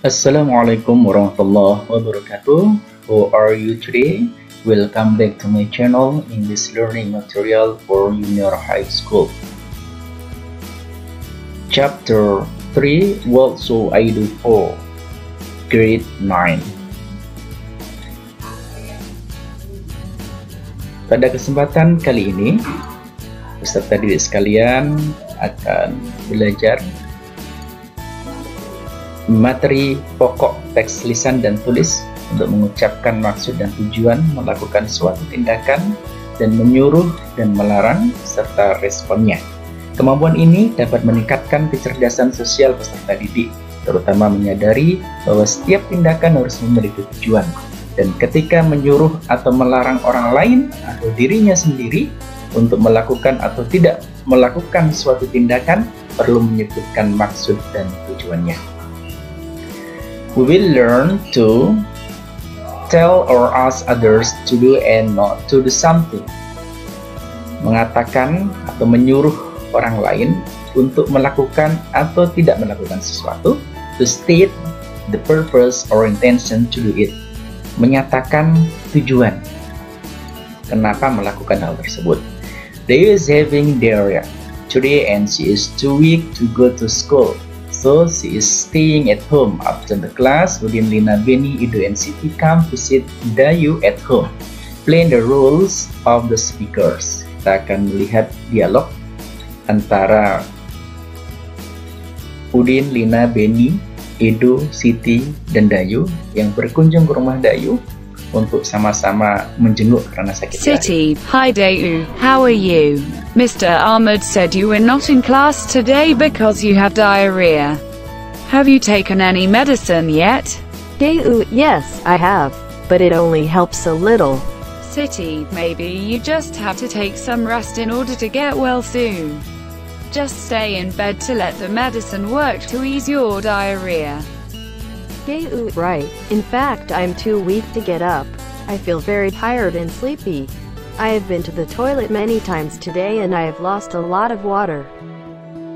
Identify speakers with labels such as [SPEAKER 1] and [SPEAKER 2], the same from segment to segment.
[SPEAKER 1] Assalamualaikum warahmatullahi wabarakatuh. How are you today? Welcome back to my channel English learning material for junior high school. Chapter 3, What Should I Do for Grade 9. Pada kesempatan kali ini, peserta didik sekalian akan belajar materi pokok teks lisan dan tulis untuk mengucapkan maksud dan tujuan melakukan suatu tindakan dan menyuruh dan melarang serta responnya. Kemampuan ini dapat meningkatkan kecerdasan sosial peserta didik, terutama menyadari bahwa setiap tindakan harus memiliki tujuan, dan ketika menyuruh atau melarang orang lain atau dirinya sendiri untuk melakukan atau tidak melakukan suatu tindakan perlu menyebutkan maksud dan tujuannya. We will learn to tell or ask others to do and not to do something. Mengatakan atau menyuruh orang lain untuk melakukan atau tidak melakukan sesuatu. To state the purpose or intention to do it. Menyatakan tujuan kenapa melakukan hal tersebut. They is having diarrhea today and she is too weak to go to school. So she is staying at home. After the class, Udin, Lina, Benny, Ido, and Siti come visit Dayu at home. Play the roles of the speakers. Kita akan melihat dialog antara Udin, Lina, Benny, Ido, Siti, dan Dayu yang berkunjung ke rumah Dayu untuk sama-sama menjenguk karena sakit hati.
[SPEAKER 2] Siti, hi Dayu, how are you? Mr. Ahmed said you were not in class today because you have diarrhea. Have you taken any medicine yet?
[SPEAKER 3] Dayu, yes, I have, but it only helps a little.
[SPEAKER 2] Siti, maybe you just have to take some rest in order to get well soon. Just stay in bed to let the medicine work to ease your diarrhea.
[SPEAKER 3] Dayu, right. In fact, I'm too weak to get up. I feel very tired and sleepy. I have been to the toilet many times today and I have lost a lot of water.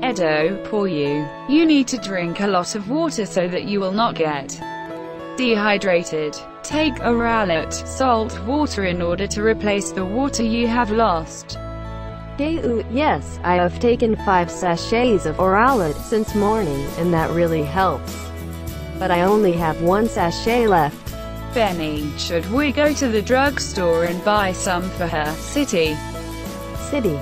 [SPEAKER 2] Edo, poor you. You need to drink a lot of water so that you will not get dehydrated. Take Oralit, salt water in order to replace the water you have lost.
[SPEAKER 3] Dayu, yes, I have taken 5 sachets of Oralit since morning and that really helps. But I only have 1 sachet left.
[SPEAKER 2] Benny, should we go to the drugstore and buy some for her? Siti,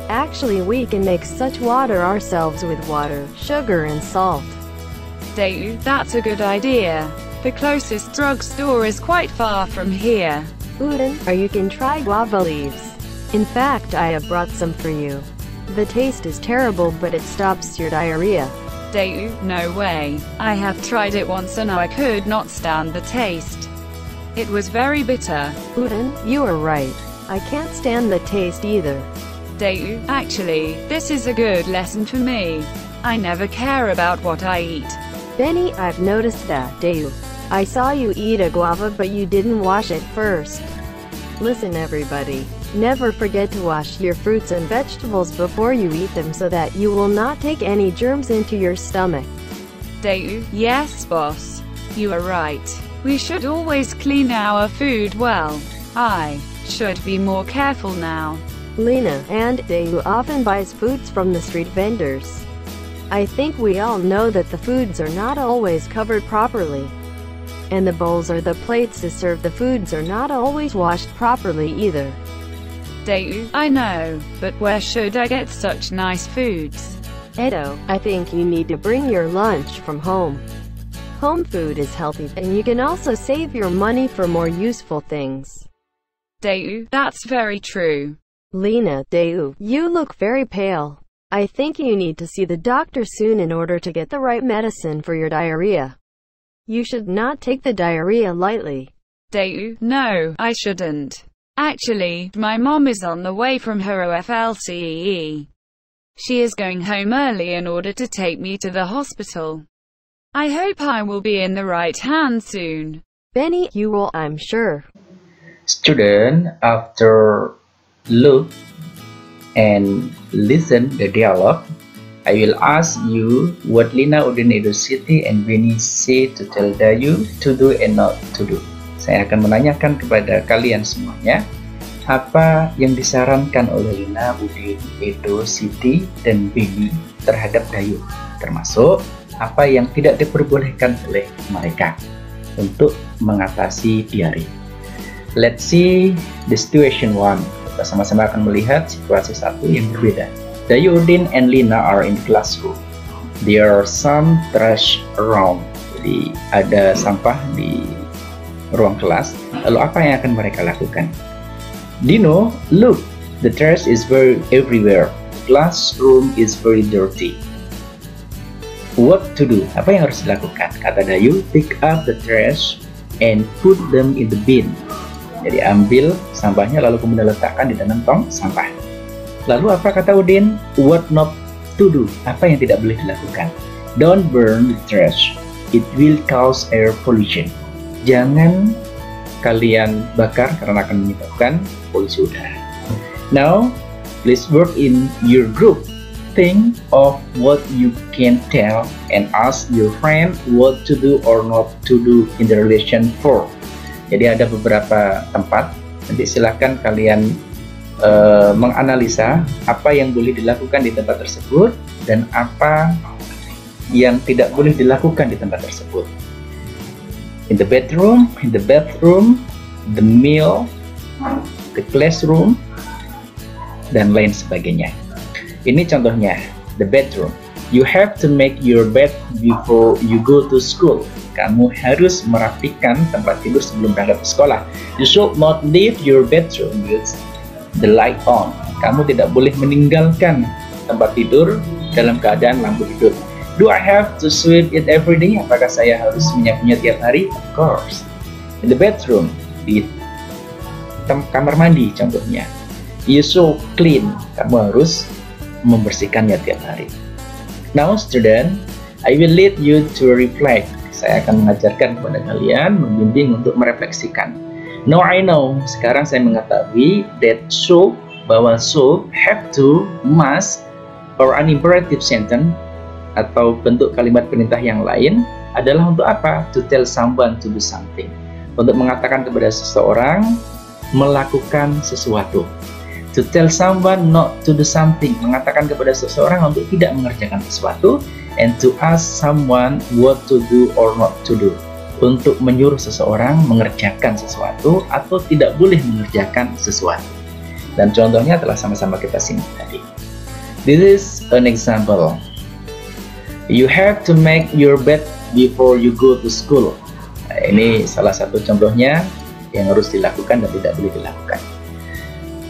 [SPEAKER 3] actually we can make such water ourselves with water, sugar and salt.
[SPEAKER 2] Dayu, that's a good idea. The closest drugstore is quite far from here.
[SPEAKER 3] Udin, or you can try guava leaves. In fact, I have brought some for you. The taste is terrible but it stops your diarrhea.
[SPEAKER 2] Dayu, no way. I have tried it once and I could not stand the taste. It was very bitter.
[SPEAKER 3] Udin, you are right. I can't stand the taste either.
[SPEAKER 2] Dayu, actually, this is a good lesson for me. I never care about what I eat.
[SPEAKER 3] Benny, I've noticed that, Dayu. I saw you eat a guava but you didn't wash it first. Listen everybody. Never forget to wash your fruits and vegetables before you eat them so that you will not take any germs into your stomach.
[SPEAKER 2] Dayu, yes boss. You are right. We should always clean our food well. I should be more careful now.
[SPEAKER 3] Lena and Dayu often buys foods from the street vendors. I think we all know that the foods are not always covered properly. And the bowls or the plates to serve the foods are not always washed properly either.
[SPEAKER 2] Dayu, I know, but where should I get such nice foods?
[SPEAKER 3] Edo, I think you need to bring your lunch from home. Home food is healthy, and you can also save your money for more useful things.
[SPEAKER 2] Dayu, that's very true.
[SPEAKER 3] Lena, Dayu, you look very pale. I think you need to see the doctor soon in order to get the right medicine for your diarrhea. You should not take the diarrhea lightly.
[SPEAKER 2] Dayu, no, I shouldn't. Actually, my mom is on the way from her OFLCEE. She is going home early in order to take me to the hospital. I hope I will be in the right hands soon.
[SPEAKER 3] Benny, you will, I'm sure.
[SPEAKER 1] Student, after look and listen the dialogue, I will ask you what Lina, Udin, Edo Siti, and Beni say to tell Dayu to do and not to do. Saya akan menanyakan kepada kalian semuanya apa yang disarankan oleh Lina, Udin, Edo, Siti, dan Beni terhadap Dayu, termasuk apa yang tidak diperbolehkan oleh mereka untuk mengatasi diare. Let's see the situation 1. Kita sama-sama akan melihat situasi 1 yang berbeda. Dayu, Udin, and Lina are in the classroom. There are some trash around. Jadi ada sampah di ruang kelas. Lalu apa yang akan mereka lakukan? Dino, look, the trash is very everywhere. The classroom is very dirty. What to do? Apa yang harus dilakukan? Kata Dayu, pick up the trash and put them in the bin. Jadi ambil sampahnya lalu kemudian letakkan di dalam tong sampah. Lalu apa kata Udin? What not to do? Apa yang tidak boleh dilakukan? Don't burn the trash. It will cause air pollution. Jangan kalian bakar karena akan menyebabkan polusi udara. Now, please work in your group. Think of what you can tell and ask your friend what to do or not to do in the relation 4. Jadi ada beberapa tempat, nanti silakan kalian menganalisa apa yang boleh dilakukan di tempat tersebut dan apa yang tidak boleh dilakukan di tempat tersebut. In the bedroom, in the bathroom, the meal, the classroom, dan lain sebagainya. Ini contohnya, the bedroom. You have to make your bed before you go to school. Kamu harus merapikan tempat tidur sebelum berangkat ke sekolah. You should not leave your bedroom with the light on. Kamu tidak boleh meninggalkan tempat tidur dalam keadaan lampu hidup. Do I have to sweep it every day? Apakah saya harus menyapunya tiap hari? Of course. In the bedroom, di kamar mandi contohnya. You should clean. Kamu harus membersihkannya tiap hari. Now student, I will lead you to reflect. Saya akan mengajarkan kepada kalian, membimbing untuk merefleksikan. Now I know, sekarang saya mengetahui that should, bahwa should, have to, must, or an imperative sentence atau bentuk kalimat perintah yang lain adalah untuk apa? To tell someone to do something. Untuk mengatakan kepada seseorang melakukan sesuatu. To tell someone not to do something, mengatakan kepada seseorang untuk tidak mengerjakan sesuatu, and to ask someone what to do or not to do, untuk menyuruh seseorang mengerjakan sesuatu atau tidak boleh mengerjakan sesuatu. Dan contohnya telah sama-sama kita simak tadi. This is an example. You have to make your bed before you go to school. Nah, ini salah satu contohnya yang harus dilakukan dan tidak boleh dilakukan.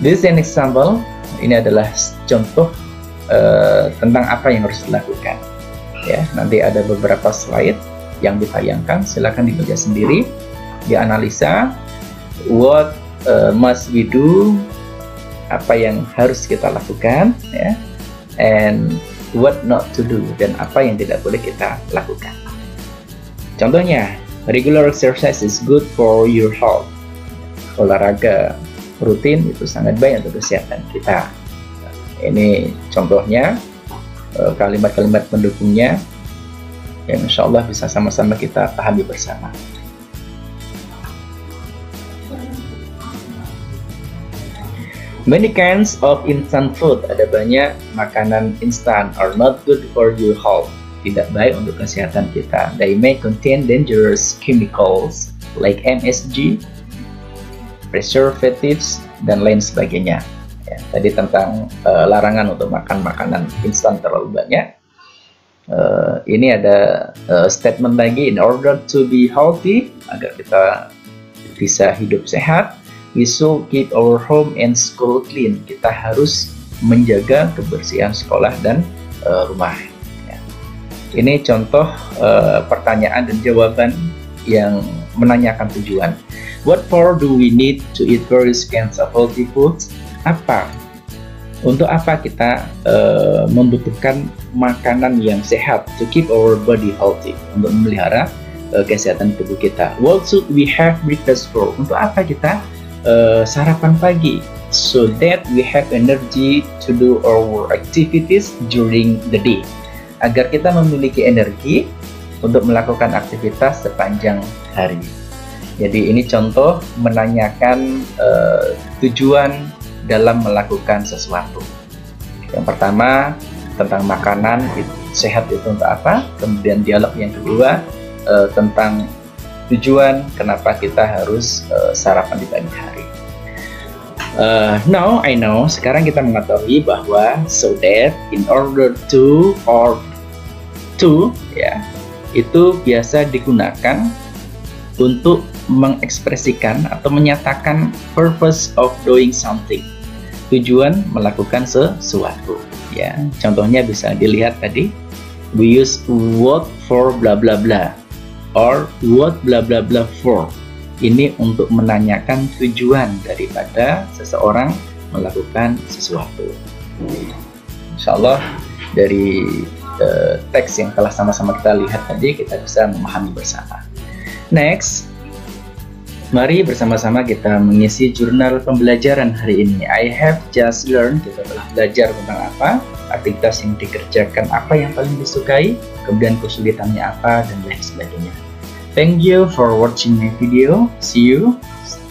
[SPEAKER 1] This is an example. Ini adalah contoh tentang apa yang harus dilakukan. Ya, nanti ada beberapa slide yang ditayangkan. Silakan dibaca sendiri, dianalisa. What must we do? Apa yang harus kita lakukan? Ya, and what not to do, dan apa yang tidak boleh kita lakukan. Contohnya, regular exercise is good for your health. Olahraga rutin itu sangat baik untuk kesehatan kita. Ini contohnya, kalimat-kalimat pendukungnya yang insya Allah bisa sama-sama kita pahami bersama. Many kinds of instant food, ada banyak makanan instan, are not good for your health, tidak baik untuk kesehatan kita. They may contain dangerous chemicals like MSG, preservatives, dan lain sebagainya. Ya, tadi tentang larangan untuk makan makanan instan terlalu banyak. Ini ada statement lagi, in order to be healthy, agar kita bisa hidup sehat, we should keep our home and school clean. Kita harus menjaga kebersihan sekolah dan rumah. Ya. Ini contoh pertanyaan dan jawaban yang menanyakan tujuan. What for do we need to eat various kinds of healthy foods? Untuk apa kita membutuhkan makanan yang sehat, to keep our body healthy, untuk memelihara kesehatan tubuh kita. What should we have breakfast for? Untuk apa kita sarapan pagi? so that we have energy to do our activities during the day. Agar kita memiliki energi untuk melakukan aktivitas sepanjang hari. Jadi ini contoh menanyakan tujuan dalam melakukan sesuatu. Yang pertama tentang makanan, sehat itu untuk apa? Kemudian dialog yang kedua tentang tujuan kenapa kita harus sarapan di pagi hari. Now I know, sekarang kita mengetahui bahwa so that, in order to, or to, ya, itu biasa digunakan untuk mengekspresikan atau menyatakan purpose of doing something, tujuan melakukan sesuatu. Ya, contohnya bisa dilihat tadi, we use what for bla bla bla, or what bla bla bla for. Ini untuk menanyakan tujuan daripada seseorang melakukan sesuatu. Insya Allah dari teks yang telah sama-sama kita lihat tadi, kita bisa memahami bersama. Next, mari bersama-sama kita mengisi jurnal pembelajaran hari ini. I have just learned, kita telah belajar tentang apa, aktivitas yang dikerjakan apa yang paling disukai, kemudian kesulitannya apa, dan lain sebagainya. Thank you for watching my video. See you.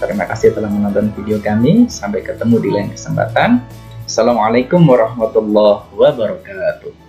[SPEAKER 1] Terima kasih telah menonton video kami. Sampai ketemu di lain kesempatan. Assalamualaikum warahmatullahi wabarakatuh.